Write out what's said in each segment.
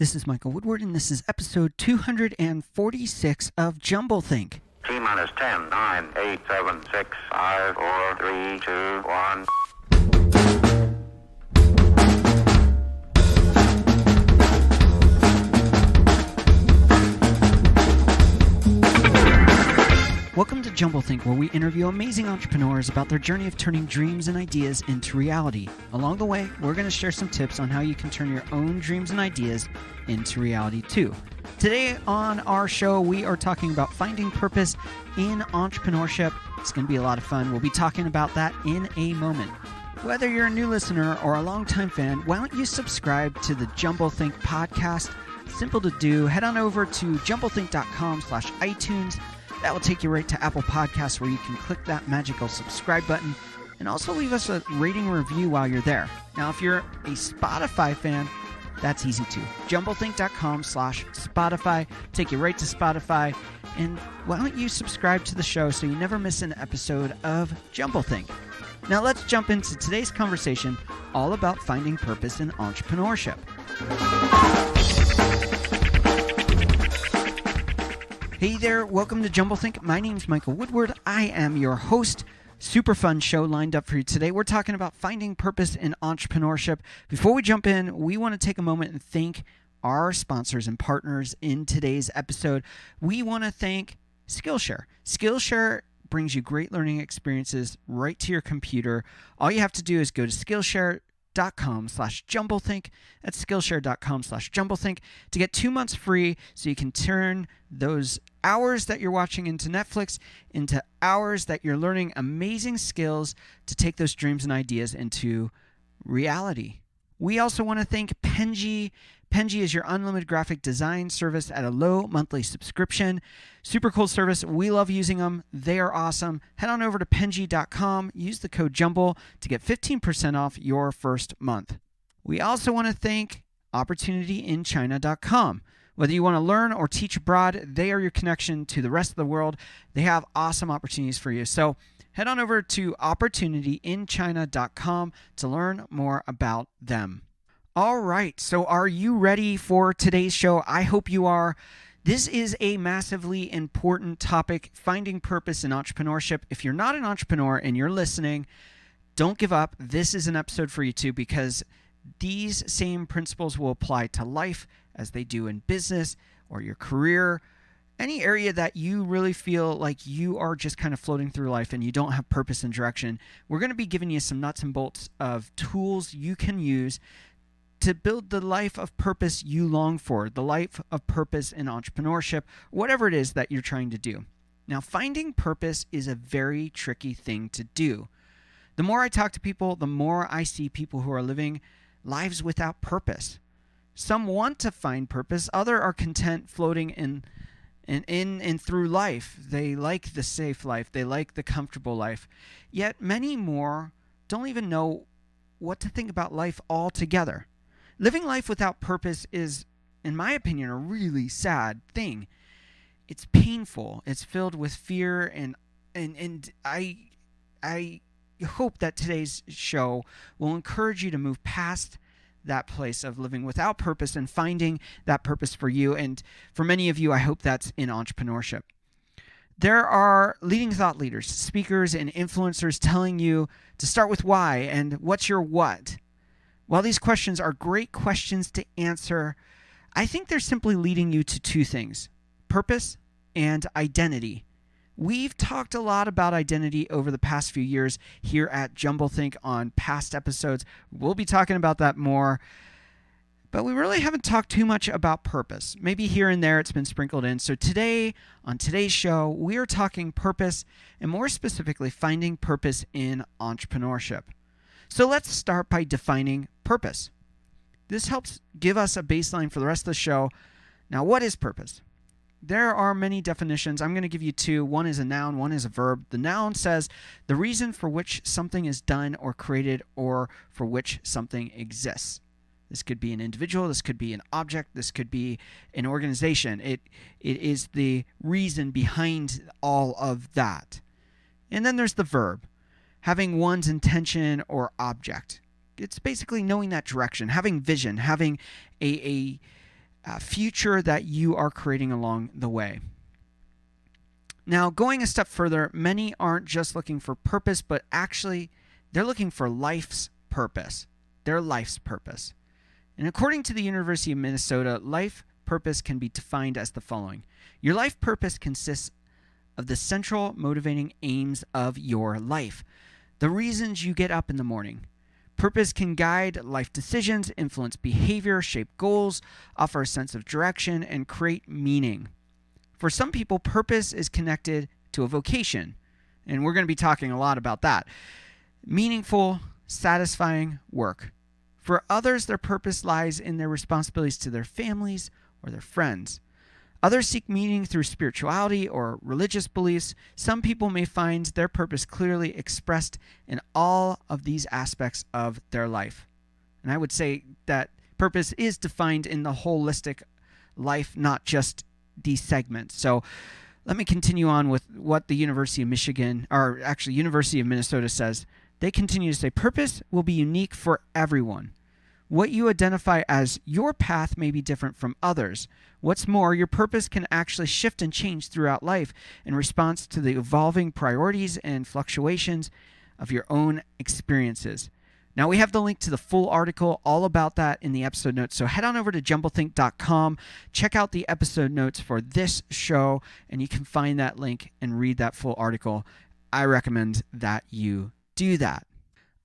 This is Michael Woodward, and this is episode 246 of Jumblethink. T minus 10, 9, 8, 7, 6, 5, 4, 3, 2, 1. Welcome to Jumblethink, where we interview amazing entrepreneurs about their journey of turning dreams and ideas into reality. Along the way, we're going to share some tips on how you can turn your own dreams and ideas into reality too. Today on our show, we are talking about finding purpose in entrepreneurship. It's going to be a lot of fun. We'll be talking about that in a moment. Whether you're a new listener or a longtime fan, why don't you subscribe to the Jumblethink podcast? Simple to do. Head on over to jumblethink.com/iTunes. That will take you right to Apple Podcasts, where you can click that magical subscribe button and also leave us a rating review while you're there. Now, if you're a Spotify fan, that's easy too. Jumblethink.com/Spotify. Take you right to Spotify. And why don't you subscribe to the show so you never miss an episode of Jumblethink? Now let's jump into today's conversation all about finding purpose in entrepreneurship. Hey there, welcome to Jumblethink. My name's Michael Woodward. I am your host. Super fun show lined up for you today. We're talking about finding purpose in entrepreneurship. Before we jump in, we want to take a moment and thank our sponsors and partners in today's episode. We want to thank Skillshare. Skillshare brings you great learning experiences right to your computer. All you have to do is go to Skillshare.com/Jumblethink. That's Skillshare.com/Jumblethink to get 2 months free, so you can turn those hours that you're watching into Netflix into hours that you're learning amazing skills to take those dreams and ideas into reality. We also want to thank Penji. Penji is your unlimited graphic design service at a low monthly subscription. Super cool service. We love using them. They are awesome. Head on over to Penji.com. Use the code JUMBLE to get 15% off your first month. We also want to thank OpportunityInChina.com. Whether you want to learn or teach abroad, they are your connection to the rest of the world. They have awesome opportunities for you. So head on over to OpportunityInChina.com to learn more about them. All right, so are you ready for today's show? I hope you are. This is a massively important topic, finding purpose in entrepreneurship. If you're not an entrepreneur and you're listening, don't give up. This is an episode for you too, because these same principles will apply to life as they do in business or your career, any area that you really feel like you are just kind of floating through life and you don't have purpose and direction. We're going to be giving you some nuts and bolts of tools you can use to build the life of purpose you long for, the life of purpose in entrepreneurship, whatever it is that you're trying to do. Now, finding purpose is a very tricky thing to do. The more I talk to people, the more I see people who are living lives without purpose. Some want to find purpose, others are content floating in and through life. They like the safe life, they like the comfortable life. Yet many more don't even know what to think about life altogether. Living life without purpose is, in my opinion, a really sad thing. It's painful. It's filled with fear, and I hope that today's show will encourage you to move past that place of living without purpose and finding that purpose for you. And for many of you, I hope that's in entrepreneurship. There are leading thought leaders, speakers, and influencers telling you to start with why and what's your what. While these questions are great questions to answer, I think they're simply leading you to two things: purpose and identity. We've talked a lot about identity over the past few years here at Jumblethink on past episodes. We'll be talking about that more, but we really haven't talked too much about purpose. Maybe here and there it's been sprinkled in. So today, on today's show, we are talking purpose, and more specifically, finding purpose in entrepreneurship. So let's start by defining purpose. This helps give us a baseline for the rest of the show. Now, what is purpose? There are many definitions. I'm going to give you two. One is a noun, one is a verb. The noun says the reason for which something is done or created, or for which something exists. This could be an individual, this could be an object, this could be an organization. It is the reason behind all of that. And then there's the verb, having one's intention or object. It's basically knowing that direction, having vision, having a future that you are creating along the way. Now, going a step further, many aren't just looking for purpose, but actually they're looking for life's purpose, their life's purpose. And according to the University of Minnesota, life purpose can be defined as the following. Your life purpose consists of the central motivating aims of your life, the reasons you get up in the morning. Purpose can guide life decisions, influence behavior, shape goals, offer a sense of direction, and create meaning. For some people, purpose is connected to a vocation, and we're going to be talking a lot about that. Meaningful, satisfying work. For others, their purpose lies in their responsibilities to their families or their friends. Others seek meaning through spirituality or religious beliefs. Some people may find their purpose clearly expressed in all of these aspects of their life. And I would say that purpose is defined in the holistic life, not just these segments. So let me continue on with what the University of Minnesota says. They continue to say, purpose will be unique for everyone. What you identify as your path may be different from others. What's more, your purpose can actually shift and change throughout life in response to the evolving priorities and fluctuations of your own experiences. Now, we have the link to the full article, all about that in the episode notes. So head on over to jumblethink.com, check out the episode notes for this show, and you can find that link and read that full article. I recommend that you do that.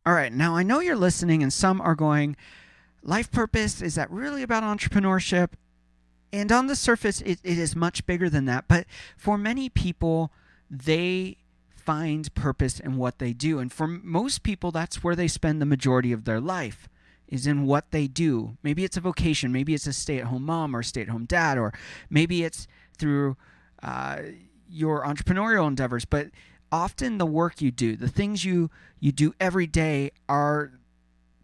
All right, now I know you're listening, and some are going, life purpose, is that really about entrepreneurship? And on the surface, it is much bigger than that. But for many people, they find purpose in what they do. And for most people, that's where they spend the majority of their life, is in what they do. Maybe it's a vocation. Maybe it's a stay-at-home mom or stay-at-home dad, or maybe it's through your entrepreneurial endeavors. But often the work you do, the things you do every day, are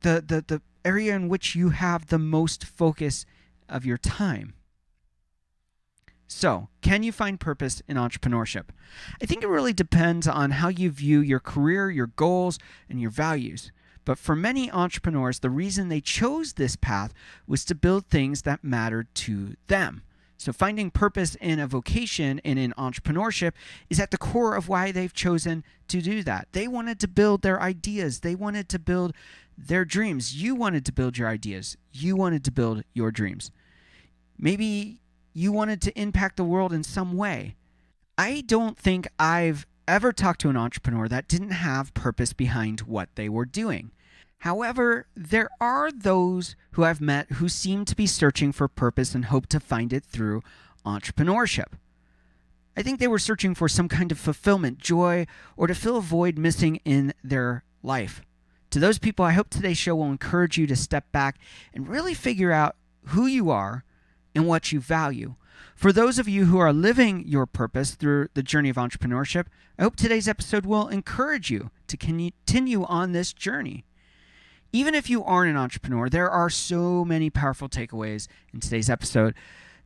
the area in which you have the most focus of your time. So, can you find purpose in entrepreneurship? I think it really depends on how you view your career, your goals, and your values. But for many entrepreneurs, the reason they chose this path was to build things that mattered to them. So finding purpose in a vocation and in entrepreneurship is at the core of why they've chosen to do that. They wanted to build their ideas. They wanted to build their dreams. You wanted to build your ideas. You wanted to build your dreams. Maybe you wanted to impact the world in some way. I don't think I've ever talked to an entrepreneur that didn't have purpose behind what they were doing. However, there are those who I've met who seem to be searching for purpose and hope to find it through entrepreneurship. I think they were searching for some kind of fulfillment, joy, or to fill a void missing in their life. To those people, I hope today's show will encourage you to step back and really figure out who you are and what you value. For those of you who are living your purpose through the journey of entrepreneurship, I hope today's episode will encourage you to continue on this journey. Even if you aren't an entrepreneur, there are so many powerful takeaways in today's episode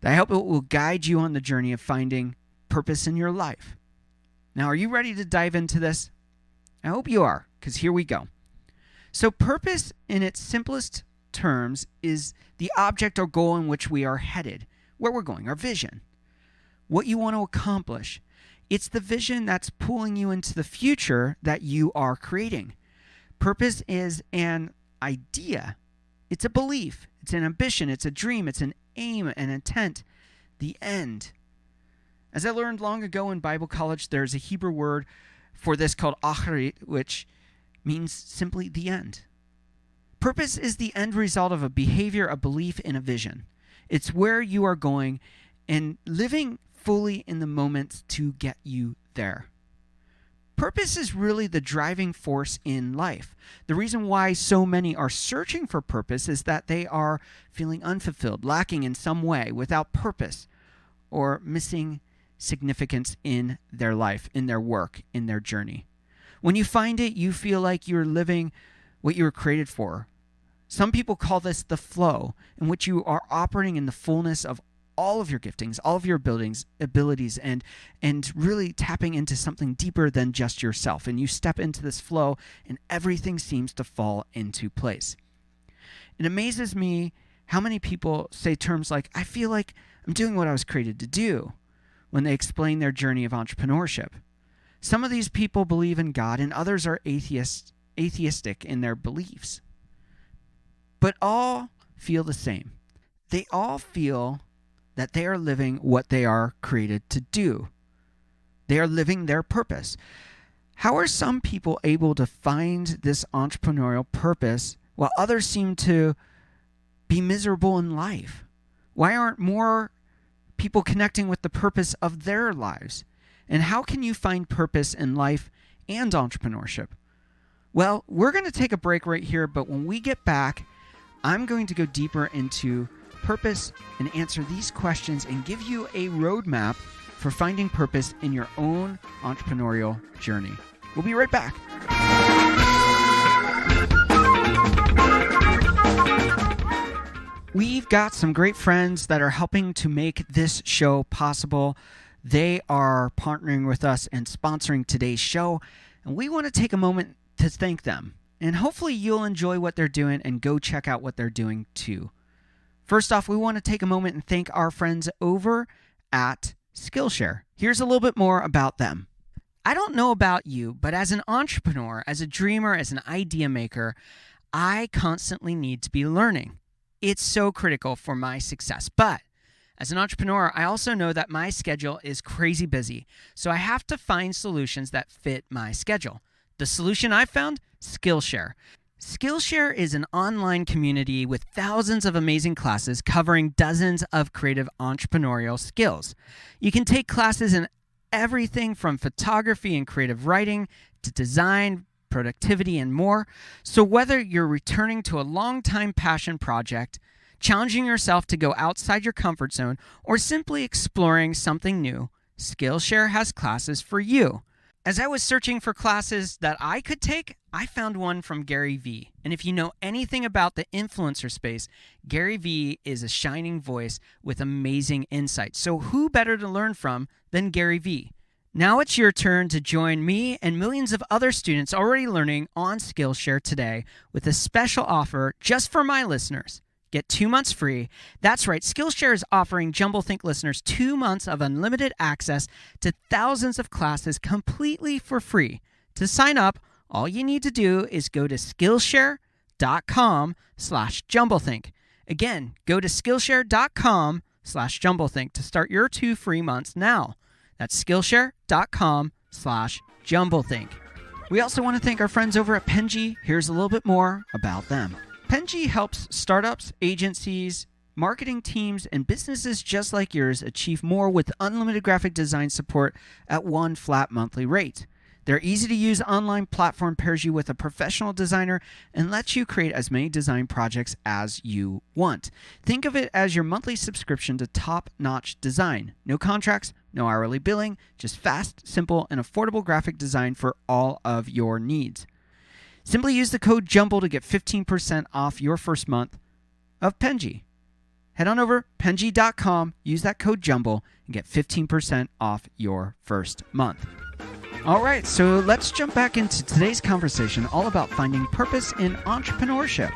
that I hope it will guide you on the journey of finding purpose in your life. Now, are you ready to dive into this? I hope you are, because here we go. So purpose, in its simplest terms, is the object or goal in which we are headed, where we're going, our vision, what you want to accomplish. It's the vision that's pulling you into the future that you are creating. Purpose is an idea. It's a belief. It's an ambition. It's a dream. It's an aim, an intent, the end. As I learned long ago in Bible college, there's a Hebrew word for this called acharit, which means simply the end. Purpose is the end result of a behavior, a belief, and a vision. It's where you are going and living fully in the moment to get you there. Purpose is really the driving force in life. The reason why so many are searching for purpose is that they are feeling unfulfilled, lacking in some way, without purpose, or missing significance in their life, in their work, in their journey. When you find it, you feel like you're living what you were created for. Some people call this the flow, in which you are operating in the fullness of all of your giftings, all of your abilities, and really tapping into something deeper than just yourself. And you step into this flow, and everything seems to fall into place. It amazes me How many people say terms like, I feel like I'm doing what I was created to do when they explain their journey of entrepreneurship? Some of these people believe in God and others are atheistic in their beliefs. But all feel the same. They all feel that they are living what they are created to do. They are living their purpose. How are some people able to find this entrepreneurial purpose while others seem to be miserable in life? Why aren't more people connecting with the purpose of their lives? And how can you find purpose in life and entrepreneurship? Well, we're going to take a break right here, but when we get back, I'm going to go deeper into purpose and answer these questions and give you a roadmap for finding purpose in your own entrepreneurial journey. We'll be right back. We've got some great friends that are helping to make this show possible. They are partnering with us and sponsoring today's show, and we want to take a moment to thank them. And hopefully you'll enjoy what they're doing and go check out what they're doing too. First off, we want to take a moment and thank our friends over at Skillshare. Here's a little bit more about them. I don't know about you, but as an entrepreneur, as a dreamer, as an idea maker, I constantly need to be learning. It's so critical for my success. But as an entrepreneur, I also know that my schedule is crazy busy. So I have to find solutions that fit my schedule. The solution I found? Skillshare. Skillshare is an online community with thousands of amazing classes covering dozens of creative entrepreneurial skills. You can take classes in everything from photography and creative writing to design, productivity, and more. So whether you're returning to a long-time passion project, challenging yourself to go outside your comfort zone, or simply exploring something new, Skillshare has classes for you. As I was searching for classes that I could take, I found one from Gary Vee. And if you know anything about the influencer space, Gary Vee is a shining voice with amazing insights. So who better to learn from than Gary Vee? Now it's your turn to join me and millions of other students already learning on Skillshare today with a special offer just for my listeners. Get 2 months free. That's right, Skillshare is offering Jumblethink listeners 2 months of unlimited access to thousands of classes completely for free. To sign up, all you need to do is go to Skillshare.com/Jumblethink. Again, go to Skillshare.com/Jumblethink to start your 2 free months now. That's Skillshare.com/Jumblethink. We also want to thank our friends over at Penji. Here's a little bit more about them. Penji helps startups, agencies, marketing teams, and businesses just like yours achieve more with unlimited graphic design support at one flat monthly rate. Their easy-to-use online platform pairs you with a professional designer and lets you create as many design projects as you want. Think of it as your monthly subscription to top-notch design. No contracts, no hourly billing, just fast, simple, and affordable graphic design for all of your needs. Simply use the code JUMBLE to get 15% off your first month of Penji. Head on over Penji.com, use that code JUMBLE, and get 15% off your first month. All right, so let's jump back into today's conversation all about finding purpose in entrepreneurship.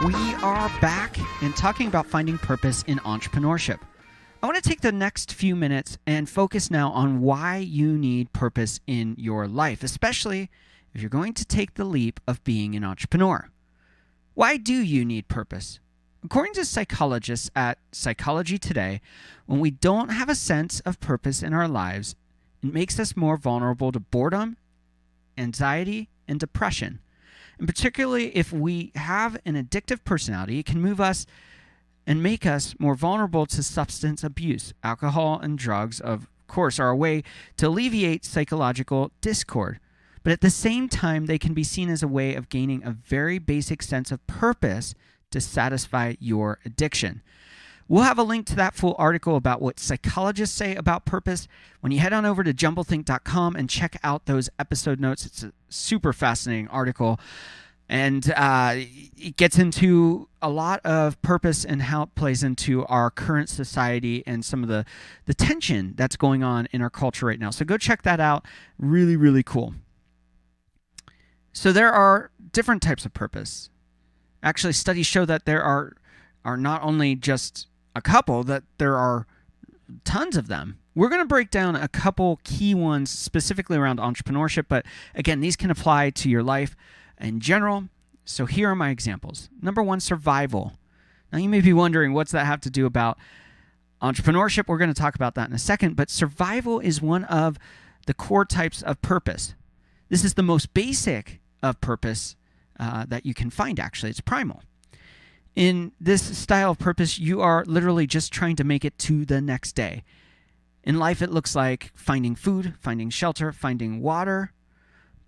We are back and talking about finding purpose in entrepreneurship. I want to take the next few minutes and focus now on why you need purpose in your life, especially if you're going to take the leap of being an entrepreneur. Why do you need purpose? According to psychologists at Psychology Today, when we don't have a sense of purpose in our lives, it makes us more vulnerable to boredom, anxiety, and depression. And particularly if we have an addictive personality, it can move us and make us more vulnerable to substance abuse. Alcohol and drugs, of course, are a way to alleviate psychological discord. But at the same time, they can be seen as a way of gaining a very basic sense of purpose to satisfy your addiction. We'll have a link to that full article about what psychologists say about purpose when you head on over to jumblethink.com and check out those episode notes. It's a super fascinating article. And it gets into a lot of purpose and how it plays into our current society and some of the tension that's going on in our culture right now. So go check that out. Really, really cool. So there are different types of purpose. Actually, studies show that there are not only just a couple, that there are tons of them. We're going to break down a couple key ones specifically around entrepreneurship, but again, these can apply to your life in general. So here are my examples. Number one, survival. Now you may be wondering, what's that have to do about entrepreneurship? We're going to talk about that in a second, but survival is one of the core types of purpose. This is the most basic of purpose that you can find, actually. It's primal. In this style of purpose, you are literally just trying to make it to the next day. In life, it looks like finding food, finding shelter, finding water.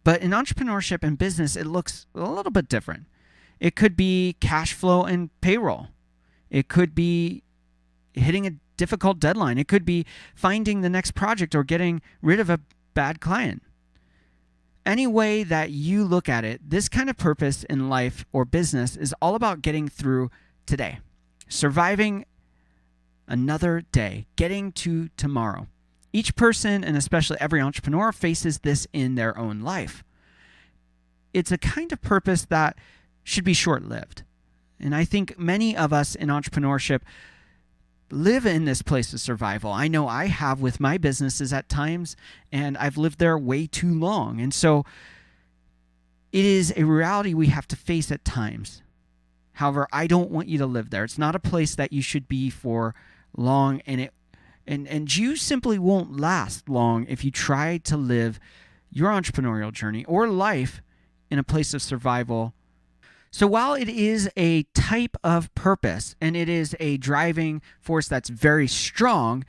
But in entrepreneurship and business, it looks a little bit different. It could be cash flow and payroll. It could be hitting a difficult deadline. It could be finding the next project or getting rid of a bad client. Any way that you look at it, this kind of purpose in life or business is all about getting through today, surviving another day, getting to tomorrow. Each person, and especially every entrepreneur, faces this in their own life. It's a kind of purpose that should be short-lived. And I think many of us in entrepreneurship live in this place of survival. I know I have with my businesses at times, and I've lived there way too long. And so it is a reality we have to face at times. However, I don't want you to live there. It's not a place that you should be for long, and you simply won't last long if you try to live your entrepreneurial journey or life in a place of survival. So while it is a type of purpose and it is a driving force that's very strong,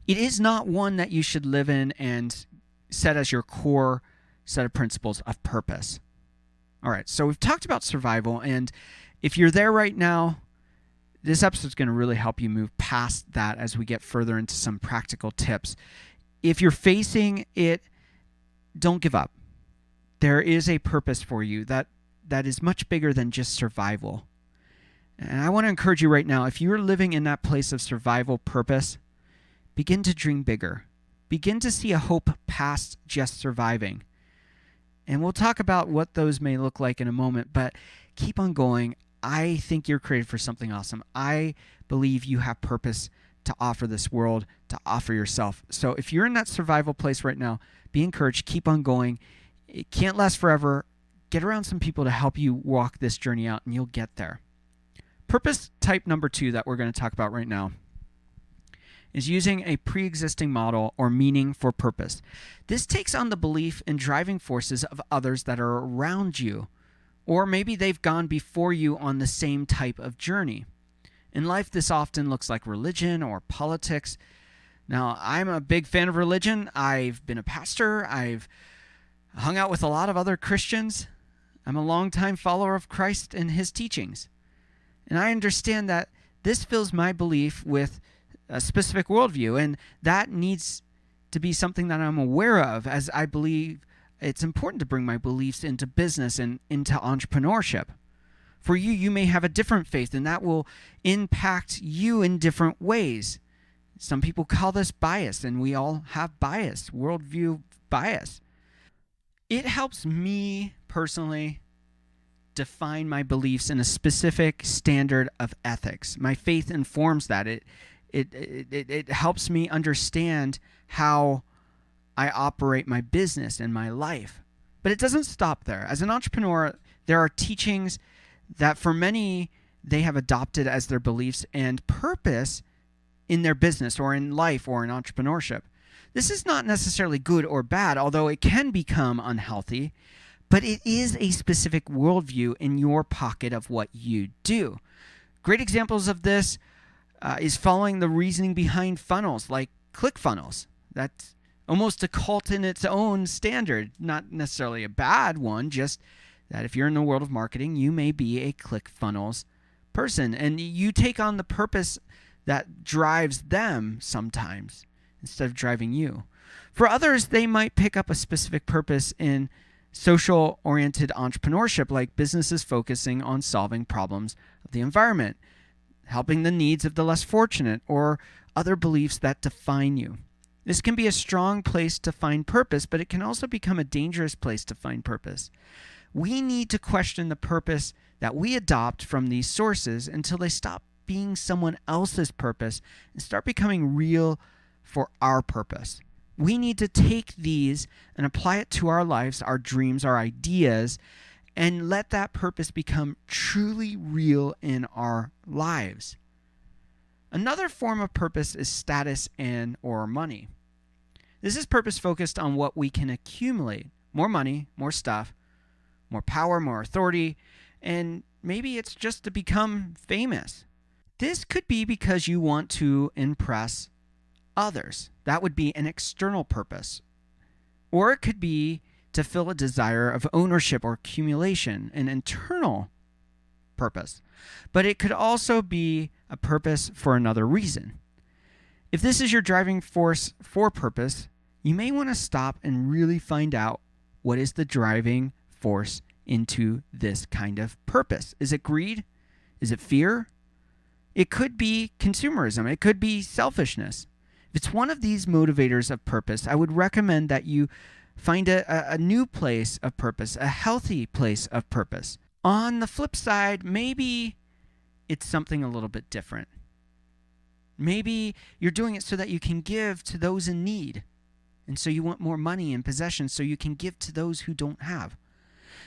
it is not one that you should live in and set as your core set of principles of purpose. All right, so we've talked about survival, and if you're there right now, this episode is going to really help you move past that as we get further into some practical tips. If you're facing it, don't give up. There is a purpose for you that is much bigger than just survival. And I want to encourage you right now, if you're living in that place of survival purpose, begin to dream bigger. Begin to see a hope past just surviving. And we'll talk about what those may look like in a moment, but keep on going. I think you're created for something awesome. I believe you have purpose to offer this world, to offer yourself. So if you're in that survival place right now, be encouraged. Keep on going. It can't last forever. Get around some people to help you walk this journey out, and you'll get there. Purpose type number 2 that we're going to talk about right now is using a pre-existing model or meaning for purpose. This takes on the belief and driving forces of others that are around you, or maybe they've gone before you on the same type of journey. In life, this often looks like religion or politics. Now, I'm a big fan of religion. I've been a pastor. I've hung out with a lot of other Christians. I'm a longtime follower of Christ and his teachings. And I understand that this fills my belief with a specific worldview, and that needs to be something that I'm aware of, as I believe it's important to bring my beliefs into business and into entrepreneurship. For you, you may have a different faith, and that will impact you in different ways. Some people call this bias, and we all have bias, worldview bias. It helps me personally define my beliefs in a specific standard of ethics. My faith informs that. It helps me understand how I operate my business and my life. But it doesn't stop there. As an entrepreneur, there are teachings that for many they have adopted as their beliefs and purpose in their business or in life or in entrepreneurship. This is not necessarily good or bad, although it can become unhealthy, but it is a specific worldview in your pocket of what you do. Great examples of this is following the reasoning behind funnels, like ClickFunnels. That's almost a cult in its own standard, not necessarily a bad one, just that if you're in the world of marketing, you may be a ClickFunnels person, and you take on the purpose that drives them sometimes, instead of driving you. For others, they might pick up a specific purpose in social-oriented entrepreneurship, like businesses focusing on solving problems of the environment, helping the needs of the less fortunate, or other beliefs that define you. This can be a strong place to find purpose, but it can also become a dangerous place to find purpose. we need to question the purpose that we adopt from these sources until they stop being someone else's purpose and start becoming real for our purpose. We need to take these and apply it to our lives, our dreams, our ideas, and let that purpose become truly real in our lives. Another form of purpose is status and or money. This is purpose focused on what we can accumulate. More money, more stuff, more power, more authority, and maybe it's just to become famous. This could be because you want to impress others. That would be an external purpose. Or it could be to fill a desire of ownership or accumulation, an internal purpose. But it could also be a purpose for another reason. If this is your driving force for purpose, you may want to stop and really find out what is the driving force into this kind of purpose. Is it greed? Is it fear? It could be consumerism. It could be selfishness. If it's one of these motivators of purpose, I would recommend that you find a new place of purpose, a healthy place of purpose. On the flip side, maybe it's something a little bit different. Maybe you're doing it so that you can give to those in need. And so you want more money and possessions so you can give to those who don't have.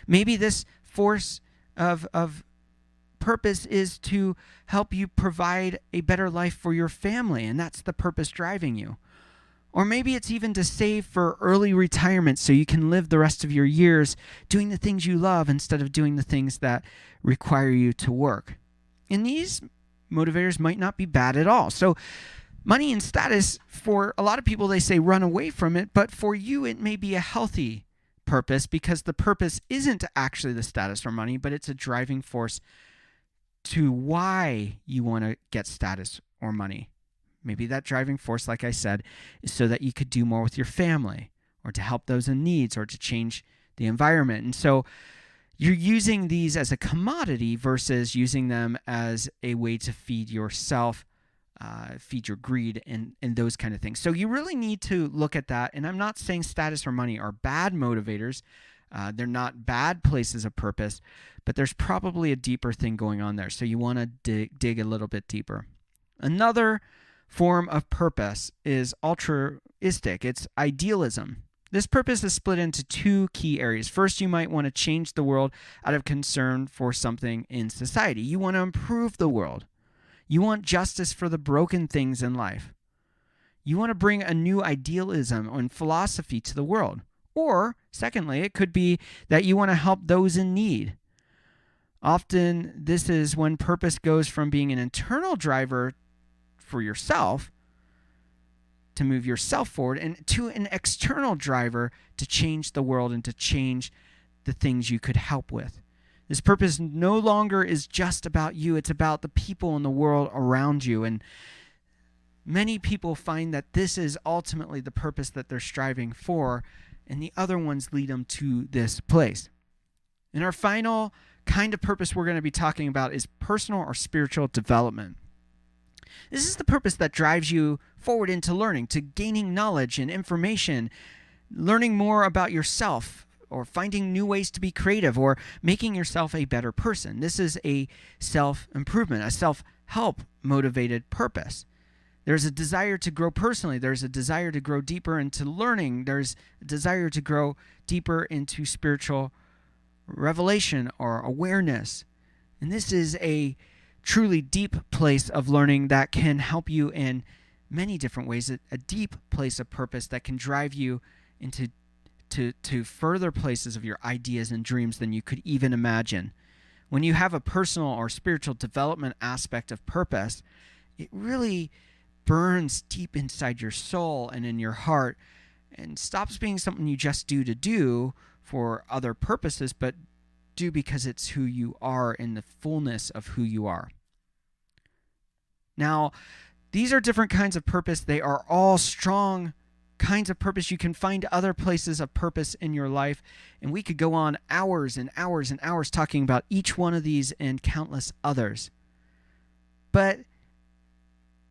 Maybe this force of purpose is to help you provide a better life for your family, and that's the purpose driving you. Or maybe it's even to save for early retirement so you can live the rest of your years doing the things you love instead of doing the things that require you to work. And these motivators might not be bad at all. So money and status, for a lot of people, they say run away from it, but for you it may be a healthy purpose because the purpose isn't actually the status or money, but it's a driving force to why you want to get status or money. Maybe that driving force, like I said, is so that you could do more with your family or to help those in needs or to change the environment. And so you're using these as a commodity versus using them as a way to feed yourself, feed your greed and those kind of things. So you really need to look at that. And I'm not saying status or money are bad motivators. They're not bad places of purpose, but there's probably a deeper thing going on there. So you want to dig a little bit deeper. Another form of purpose is altruistic. It's idealism. This purpose is split into two key areas. First, you might want to change the world out of concern for something in society. You want to improve the world. You want justice for the broken things in life. You want to bring a new idealism and philosophy to the world. Or, secondly, it could be that you want to help those in need. Often, this is when purpose goes from being an internal driver for yourself to move yourself forward and to an external driver to change the world and to change the things you could help with. This purpose no longer is just about you. It's about the people in the world around you. And many people find that this is ultimately the purpose that they're striving for, and the other ones lead them to this place. And our final kind of purpose we're going to be talking about is personal or spiritual development. This is the purpose that drives you forward into learning, to gaining knowledge and information, learning more about yourself, or finding new ways to be creative, or making yourself a better person. This is a self-improvement, a self-help motivated purpose. There's a desire to grow personally. There's a desire to grow deeper into learning. There's a desire to grow deeper into spiritual revelation or awareness. And this is a truly deep place of learning that can help you in many different ways, a deep place of purpose that can drive you into to further places of your ideas and dreams than you could even imagine. When you have a personal or spiritual development aspect of purpose, it really burns deep inside your soul and in your heart and stops being something you just do for other purposes, but do because it's who you are in the fullness of who you are. Now, these are different kinds of purpose. They are all strong kinds of purpose. You can find other places of purpose in your life, and we could go on hours and hours and hours talking about each one of these and countless others. But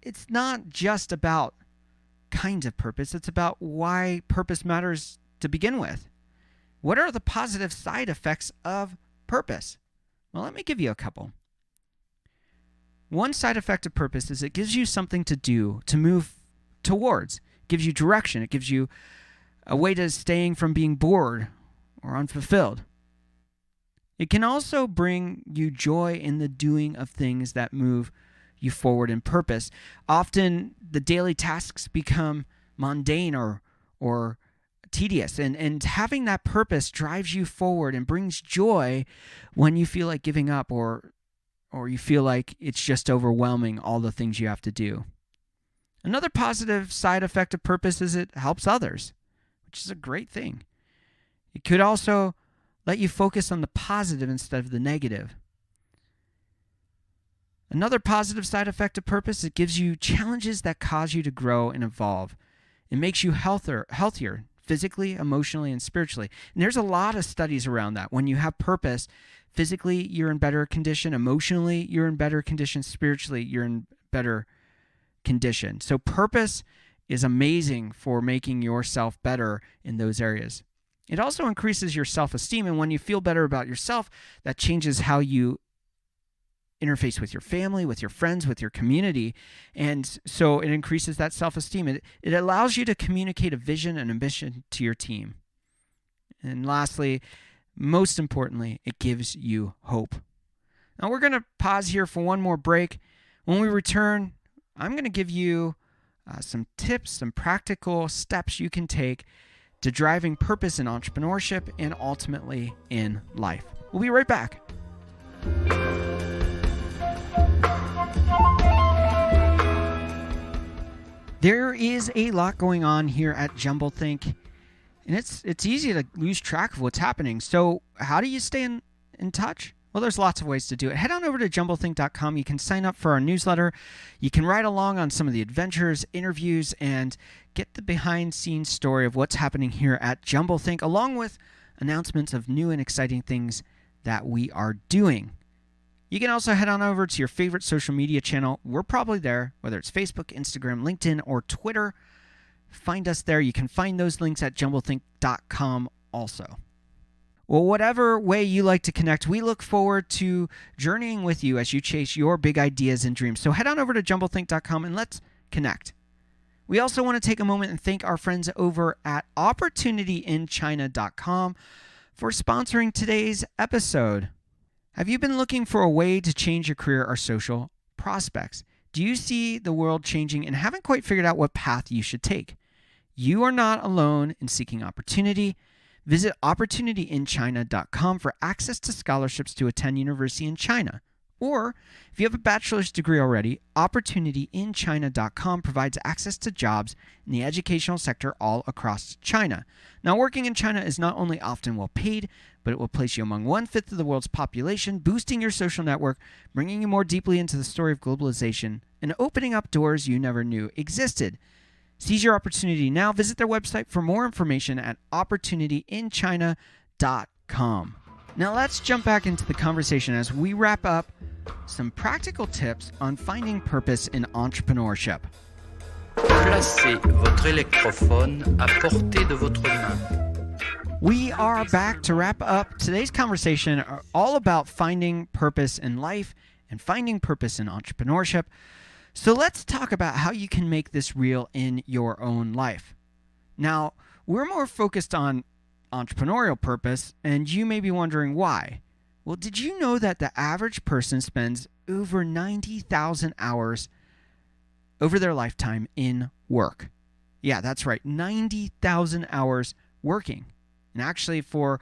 it's not just about kinds of purpose. It's about why purpose matters to begin with. What are the positive side effects of purpose? Well, let me give you a couple. One side effect of purpose is it gives you something to do, to move towards. It gives you direction. It gives you a way to staying from being bored or unfulfilled. It can also bring you joy in the doing of things that move you forward in purpose. Often the daily tasks become mundane or tedious, and having that purpose drives you forward and brings joy when you feel like giving up or you feel like it's just overwhelming, all the things you have to do. Another positive side effect of purpose is it helps others, which is a great thing. It could also let you focus on the positive instead of the negative. Another positive side effect of purpose, it gives you challenges that cause you to grow and evolve. It makes you healthier physically, emotionally, and spiritually. And there's a lot of studies around that. When you have purpose, physically, you're in better condition. Emotionally, you're in better condition. Spiritually, you're in better condition. So purpose is amazing for making yourself better in those areas. It also increases your self-esteem, and when you feel better about yourself, that changes how you interface with your family, with your friends, with your community, and so it increases that self-esteem. It allows you to communicate a vision and a mission to your team. And lastly, most importantly, it gives you hope. Now we're going to pause here for one more break. When we return, I'm going to give you some tips, some practical steps you can take to driving purpose in entrepreneurship and ultimately in life. We'll be right back. There is a lot going on here at Jumblethink, and it's easy to lose track of what's happening. So how do you stay in touch? Well, there's lots of ways to do it. Head on over to jumblethink.com. You can sign up for our newsletter. You can ride along on some of the adventures, interviews, and get the behind-scenes story of what's happening here at Jumblethink, along with announcements of new and exciting things that we are doing. You can also head on over to your favorite social media channel. We're probably there, whether it's Facebook, Instagram, LinkedIn, or Twitter. Find us there. You can find those links at jumblethink.com also. Well, whatever way you like to connect, we look forward to journeying with you as you chase your big ideas and dreams. So head on over to jumblethink.com and let's connect. We also want to take a moment and thank our friends over at opportunityinchina.com for sponsoring today's episode. Have you been looking for a way to change your career or social prospects? Do you see the world changing and haven't quite figured out what path you should take? You are not alone in seeking opportunity. Visit opportunityinchina.com for access to scholarships to attend university in China. Or, if you have a bachelor's degree already, opportunityinchina.com provides access to jobs in the educational sector all across China. Now, working in China is not only often well paid, but it will place you among 1/5 of the world's population, boosting your social network, bringing you more deeply into the story of globalization, and opening up doors you never knew existed. Seize your opportunity now. Visit their website for more information at opportunityinchina.com. Now let's jump back into the conversation as we wrap up some practical tips on finding purpose in entrepreneurship. Placez votre électrophone à portée de votre main. We are back to wrap up today's conversation all about finding purpose in life and finding purpose in entrepreneurship. So let's talk about how you can make this real in your own life. Now, we're more focused on entrepreneurial purpose, and you may be wondering why. Well, did you know that the average person spends over 90,000 hours over their lifetime in work? Yeah, that's right, 90,000 hours working. And actually, for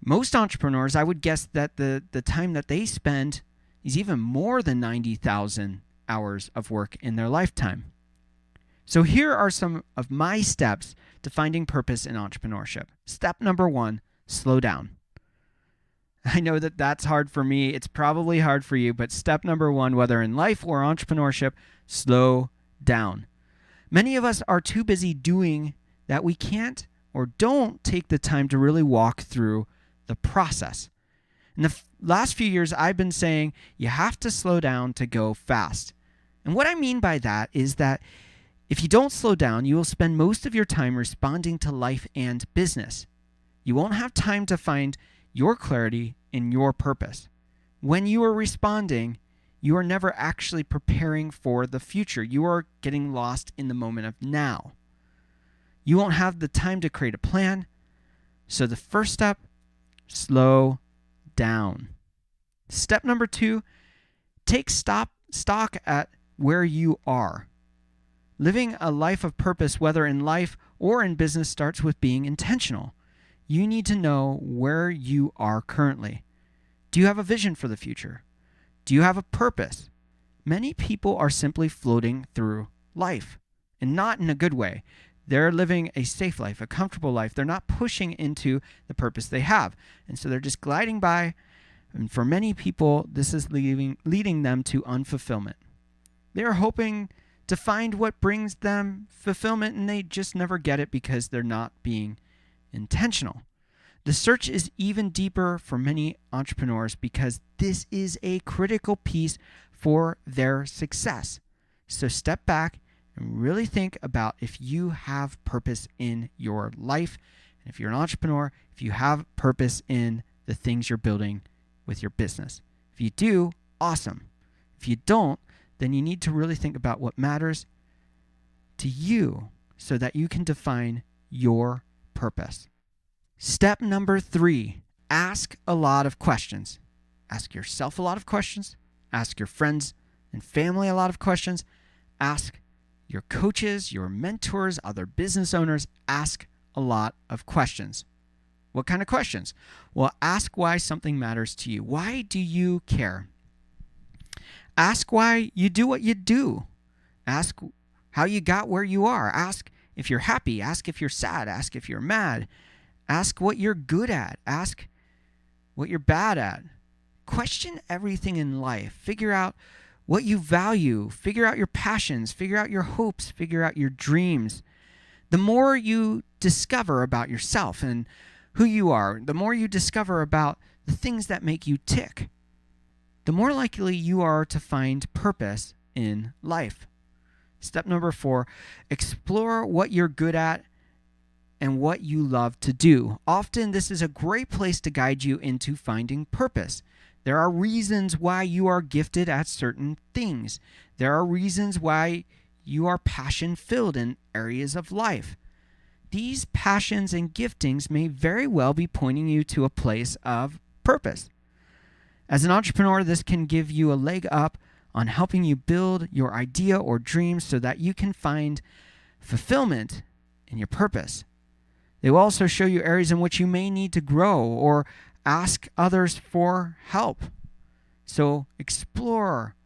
most entrepreneurs, I would guess that the time that they spend is even more than 90,000 hours of work in their lifetime. So here are some of my steps to finding purpose in entrepreneurship. Step number 1, slow down. I know that that's hard for me. It's probably hard for you, but step number 1, whether in life or entrepreneurship, slow down. Many of us are too busy doing that we can't or don't take the time to really walk through the process. In the last few years, I've been saying you have to slow down to go fast. And what I mean by that is that if you don't slow down, you will spend most of your time responding to life and business. You won't have time to find your clarity in your purpose. When you are responding, you are never actually preparing for the future. You are getting lost in the moment of now. You won't have the time to create a plan. So the first step, slow down. Step number 2, take stock at where you are. Living a life of purpose, whether in life or in business, starts with being intentional. You need to know where you are currently. Do you have a vision for the future? Do you have a purpose? Many people are simply floating through life, and not in a good way. They're living a safe life, a comfortable life. They're not pushing into the purpose they have. And so they're just gliding by. And for many people, this is leading them to unfulfillment. They're hoping to find what brings them fulfillment, and they just never get it because they're not being intentional. The search is even deeper for many entrepreneurs because this is a critical piece for their success. So step back and really think about if you have purpose in your life. And if you're an entrepreneur, if you have purpose in the things you're building with your business. If you do, awesome. If you don't, then you need to really think about what matters to you so that you can define your purpose. Step number 3, ask a lot of questions. Ask yourself a lot of questions. Ask your friends and family a lot of questions. Ask your coaches, your mentors, other business owners. Ask a lot of questions. What kind of questions? Well, ask why something matters to you. Why do you care? Ask why you do what you do. Ask how you got where you are. Ask if you're happy. Ask if you're sad. Ask if you're mad. Ask what you're good at. Ask what you're bad at. Question everything in life. Figure out what you value. Figure out your passions. Figure out your hopes. Figure out your dreams. The more you discover about yourself and who you are, the more you discover about the things that make you tick, the more likely you are to find purpose in life. Step number 4, explore what you're good at and what you love to do. Often this is a great place to guide you into finding purpose. There are reasons why you are gifted at certain things. There are reasons why you are passion-filled in areas of life. These passions and giftings may very well be pointing you to a place of purpose. As an entrepreneur, this can give you a leg up on helping you build your idea or dream so that you can find fulfillment in your purpose. They will also show you areas in which you may need to grow or ask others for help. So explore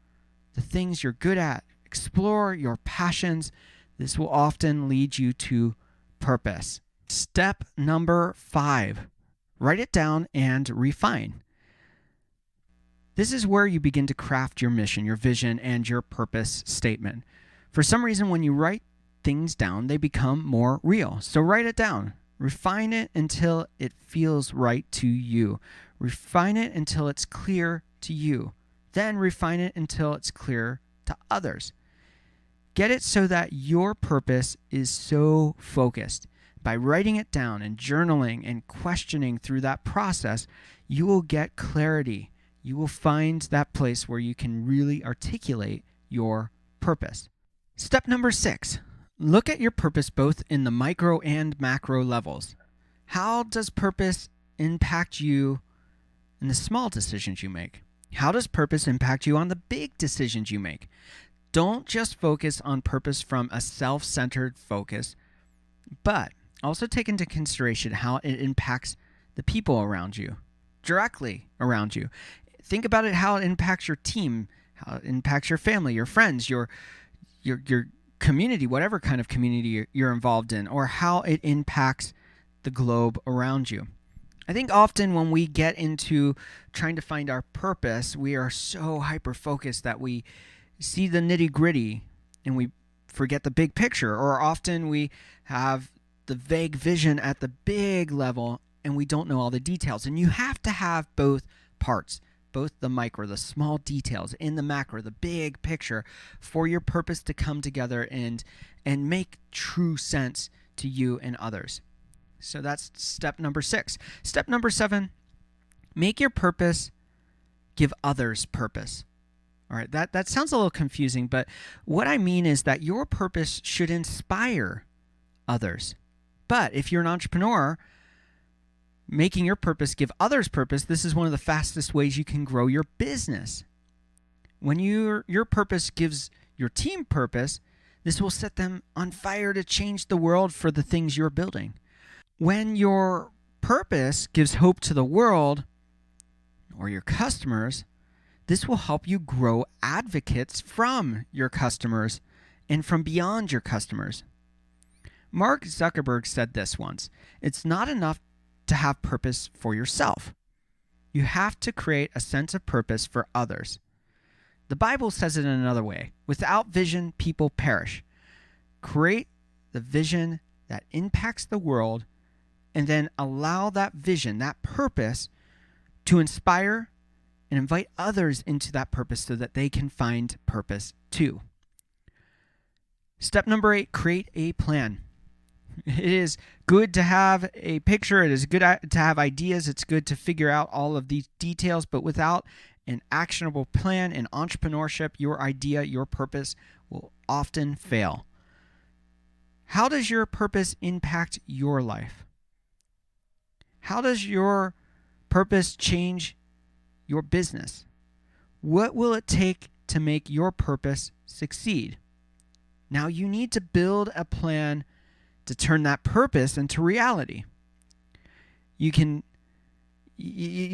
the things you're good at. Explore your passions. This will often lead you to purpose. Step number 5, write it down and refine. This is where you begin to craft your mission, your vision, and your purpose statement. For some reason, when you write things down, they become more real. So write it down. Refine it until it feels right to you. Refine it until it's clear to you. Then refine it until it's clear to others. Get it so that your purpose is so focused. By writing it down and journaling and questioning through that process, you will get clarity. You will find that place where you can really articulate your purpose. Step number 6, look at your purpose both in the micro and macro levels. How does purpose impact you in the small decisions you make? How does purpose impact you on the big decisions you make? Don't just focus on purpose from a self-centered focus, but also take into consideration how it impacts the people around you, directly around you. Think about it, how it impacts your team, how it impacts your family, your friends, your community, whatever kind of community you're involved in, or how it impacts the globe around you. I think often when we get into trying to find our purpose, we are so hyper-focused that we see the nitty-gritty and we forget the big picture, or often we have the vague vision at the big level and we don't know all the details. And you have to have both parts, both the micro, the small details, in the macro, the big picture, for your purpose to come together and make true sense to you and others. So that's step number 6. Step number 7, make your purpose give others purpose. All right, that sounds a little confusing, but what I mean is that your purpose should inspire others. But if you're an entrepreneur, making your purpose give others purpose, this is one of the fastest ways you can grow your business. When your purpose gives your team purpose, this will set them on fire to change the world for the things you're building. When your purpose gives hope to the world or your customers, this will help you grow advocates from your customers and from beyond your customers. Mark Zuckerberg said this once: "It's not enough to have purpose for yourself. You have to create a sense of purpose for others." The Bible says it in another way: "Without vision, people perish." Create the vision that impacts the world, and then allow that vision, that purpose, to inspire and invite others into that purpose so that they can find purpose too. Step number 8, create a plan. It is good to have a picture. It is good to have ideas. It's good to figure out all of these details, but without an actionable plan in entrepreneurship, your idea, your purpose will often fail. How does your purpose impact your life? How does your purpose change your business? What will it take to make your purpose succeed? Now you need to build a plan to turn that purpose into reality. You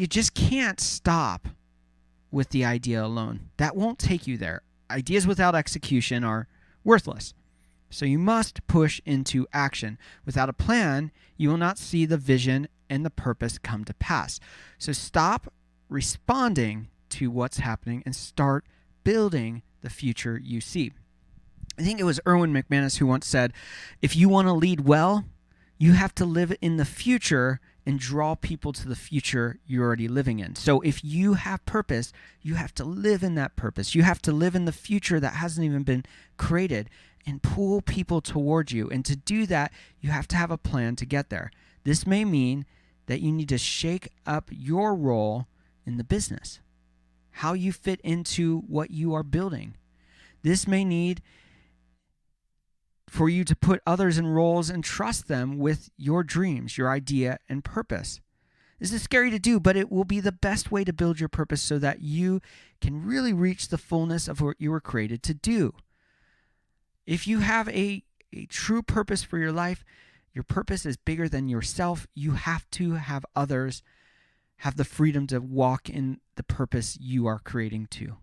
just can't stop with the idea alone. That won't take you there. Ideas without execution are worthless. So you must push into action. Without a plan, you will not see the vision and the purpose come to pass. So stop responding to what's happening and start building the future you see. I think it was Erwin McManus who once said, if you want to lead well, you have to live in the future and draw people to the future you're already living in. So if you have purpose, you have to live in that purpose. You have to live in the future that hasn't even been created and pull people towards you. And to do that, you have to have a plan to get there. This may mean that you need to shake up your role in the business, how you fit into what you are building. This may need for you to put others in roles and trust them with your dreams, your idea, and purpose. This is scary to do, but it will be the best way to build your purpose so that you can really reach the fullness of what you were created to do. If you have a true purpose for your life, your purpose is bigger than yourself. You have to have others have the freedom to walk in the purpose you are creating too.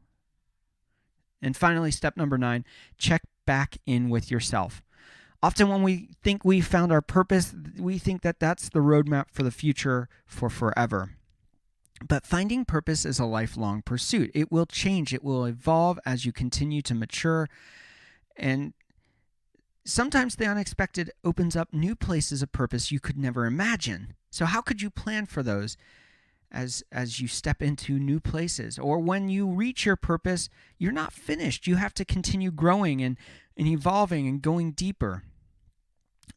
And finally, step number 9, check back in with yourself. Often when we think we found our purpose, we think that that's the roadmap for the future for forever. But finding purpose is a lifelong pursuit. It will change. It will evolve as you continue to mature. And sometimes the unexpected opens up new places of purpose you could never imagine. So how could you plan for those as you step into new places? Or when you reach your purpose, you're not finished. You have to continue growing and evolving and going deeper.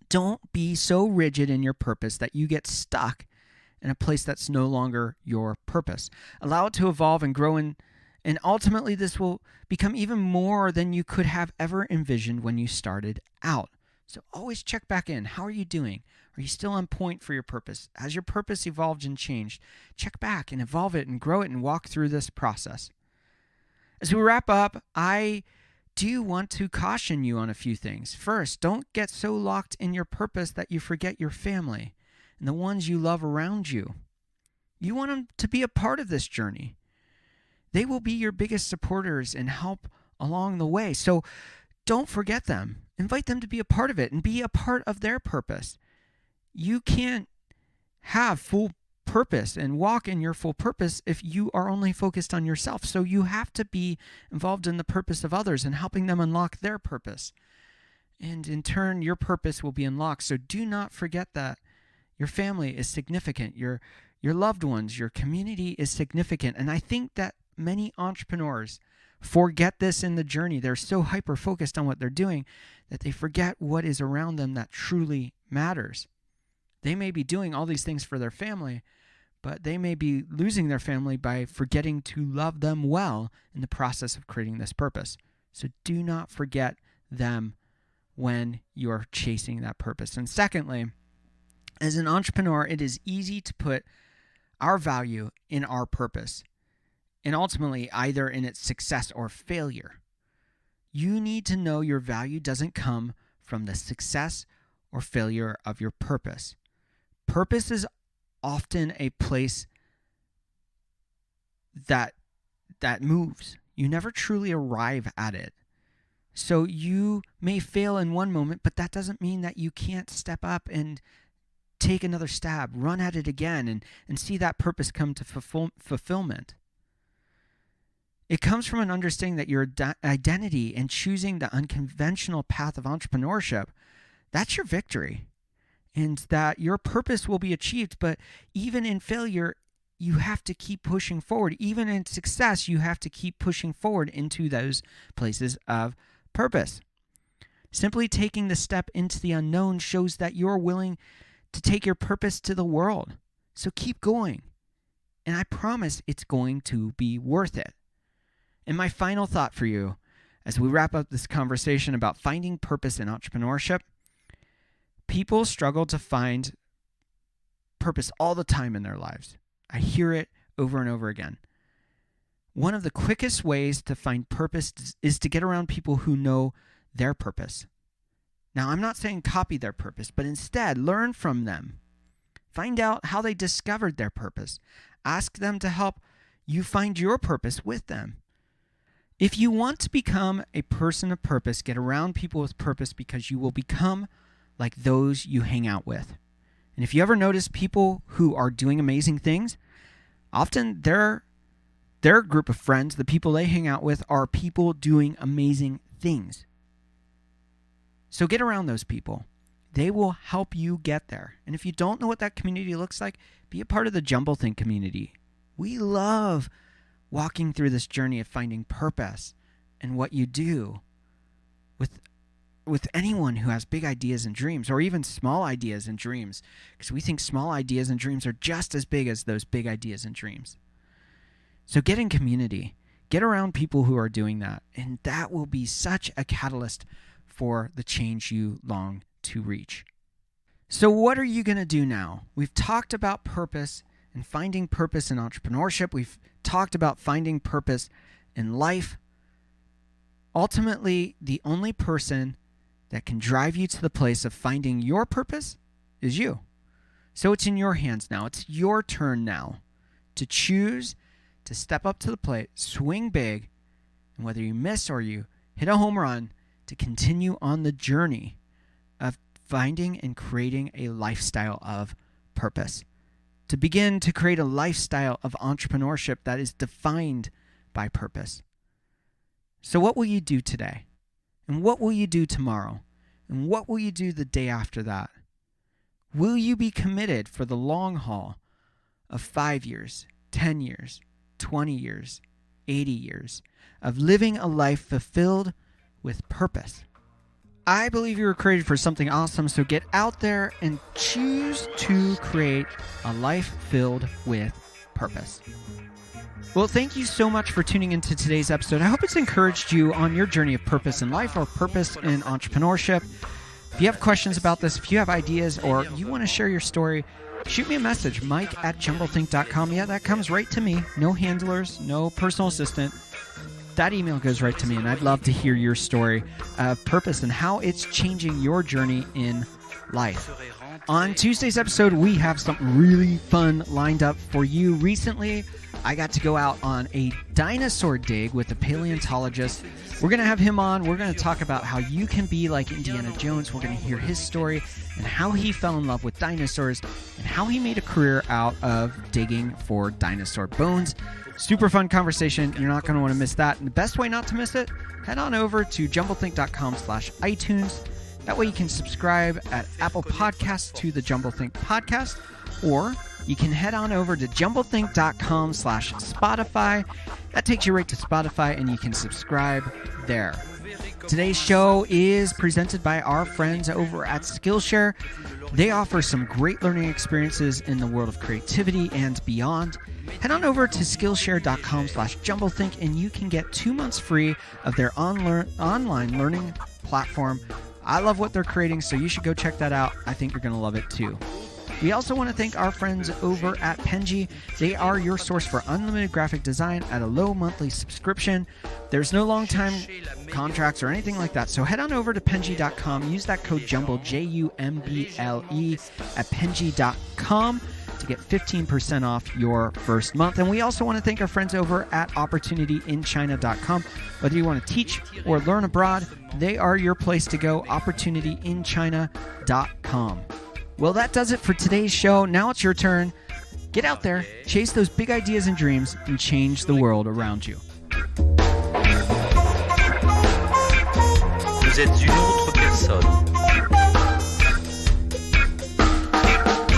Don't be so rigid in your purpose that you get stuck in a place that's no longer your purpose. Allow it to evolve and grow, and ultimately this will become even more than you could have ever envisioned when you started out. So always check back in. How are you doing? Are you still on point for your purpose? Has your purpose evolved and changed? Check back and evolve it and grow it and walk through this process. As we wrap up, I do want to caution you on a few things. First, don't get so locked in your purpose that you forget your family and the ones you love around you. You want them to be a part of this journey. They will be your biggest supporters and help along the way. So don't forget them. Invite them to be a part of it and be a part of their purpose. You can't have full purpose and walk in your full purpose if you are only focused on yourself. So you have to be involved in the purpose of others and helping them unlock their purpose. And in turn, your purpose will be unlocked. So do not forget that your family is significant. Your loved ones, your community is significant. And I think that many entrepreneurs forget this in the journey. They're so hyper-focused on what they're doing that they forget what is around them that truly matters. They may be doing all these things for their family, but they may be losing their family by forgetting to love them well in the process of creating this purpose. So do not forget them when you're chasing that purpose. And secondly, as an entrepreneur, it is easy to put our value in our purpose, and ultimately either in its success or failure. You need to know your value doesn't come from the success or failure of your purpose. Purpose is often a place that moves. You never truly arrive at it. So you may fail in one moment, but that doesn't mean that you can't step up and take another stab, run at it again, and see that purpose come to fulfillment. It comes from an understanding that your identity and choosing the unconventional path of entrepreneurship, that's your victory. And that your purpose will be achieved, but even in failure, you have to keep pushing forward. Even in success, you have to keep pushing forward into those places of purpose. Simply taking the step into the unknown shows that you're willing to take your purpose to the world. So keep going. And I promise it's going to be worth it. And my final thought for you, as we wrap up this conversation about finding purpose in entrepreneurship, people struggle to find purpose all the time in their lives. I hear it over and over again. One of the quickest ways to find purpose is to get around people who know their purpose. Now, I'm not saying copy their purpose, but instead learn from them. Find out how they discovered their purpose. Ask them to help you find your purpose with them. If you want to become a person of purpose, get around people with purpose, because you will become like those you hang out with. And if you ever notice people who are doing amazing things, often their group of friends, the people they hang out with, are people doing amazing things. So get around those people. They will help you get there. And if you don't know what that community looks like, be a part of the Jumblethink community. We love walking through this journey of finding purpose and what you do with anyone who has big ideas and dreams, or even small ideas and dreams, because we think small ideas and dreams are just as big as those big ideas and dreams. So get in community. Get around people who are doing that, and that will be such a catalyst for the change you long to reach. So what are you going to do now? We've talked about purpose and finding purpose in entrepreneurship. We've talked about finding purpose in life. Ultimately, the only person that can drive you to the place of finding your purpose is you. So it's in your hands now. It's your turn now to choose to step up to the plate, swing big, and whether you miss or you hit a home run, to continue on the journey of finding and creating a lifestyle of purpose. To begin to create a lifestyle of entrepreneurship that is defined by purpose. So what will you do today? And what will you do tomorrow? And what will you do the day after that? Will you be committed for the long haul of 5 years, 10 years, 20 years, 80 years of living a life fulfilled with purpose? I believe you were created for something awesome, so get out there and choose to create a life filled with purpose. Well, thank you so much for tuning into today's episode. I hope it's encouraged you on your journey of purpose in life or purpose in entrepreneurship. If you have questions about this, if you have ideas, or you want to share your story, shoot me a message, mike@jumblethink.com. Yeah, that comes right to me. No handlers, no personal assistant. That email goes right to me, and I'd love to hear your story of purpose and how it's changing your journey in life. On Tuesday's episode, we have something really fun lined up for you. Recently, I got to go out on a dinosaur dig with a paleontologist. We're going to have him on. We're going to talk about how you can be like Indiana Jones. We're going to hear his story and how he fell in love with dinosaurs and how he made a career out of digging for dinosaur bones. Super fun conversation. You're not going to want to miss that. And the best way not to miss it, head on over to jumblethink.com/iTunes. That way you can subscribe at Apple Podcasts to the Jumblethink podcast, or you can head on over to jumblethink.com/Spotify. That takes you right to Spotify, and you can subscribe there. Today's show is presented by our friends over at Skillshare. They offer some great learning experiences in the world of creativity and beyond. Head on over to Skillshare.com/jumblethink and you can get 2 months free of their online learning platform. I love what they're creating, so you should go check that out. I think you're going to love it too. We also want to thank our friends over at Penji. They are your source for unlimited graphic design at a low monthly subscription. There's no long time contracts or anything like that. So head on over to Penji.com. Use that code JUMBLE, JUMBLE, at Penji.com to get 15% off your first month. And we also want to thank our friends over at OpportunityInChina.com. Whether you want to teach or learn abroad, they are your place to go, OpportunityInChina.com. Well, that does it for today's show. Now it's your turn. Get out there, chase those big ideas and dreams, and change the world around you. Vous êtes une autre personne.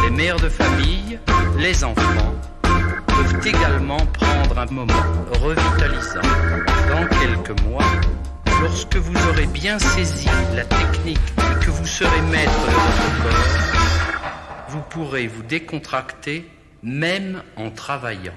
Les mères de famille, les enfants, peuvent également prendre un moment revitalisant. Dans quelques mois, lorsque vous aurez bien saisi la technique et que vous serez maître de votre corps, vous pourrez vous décontracter même en travaillant.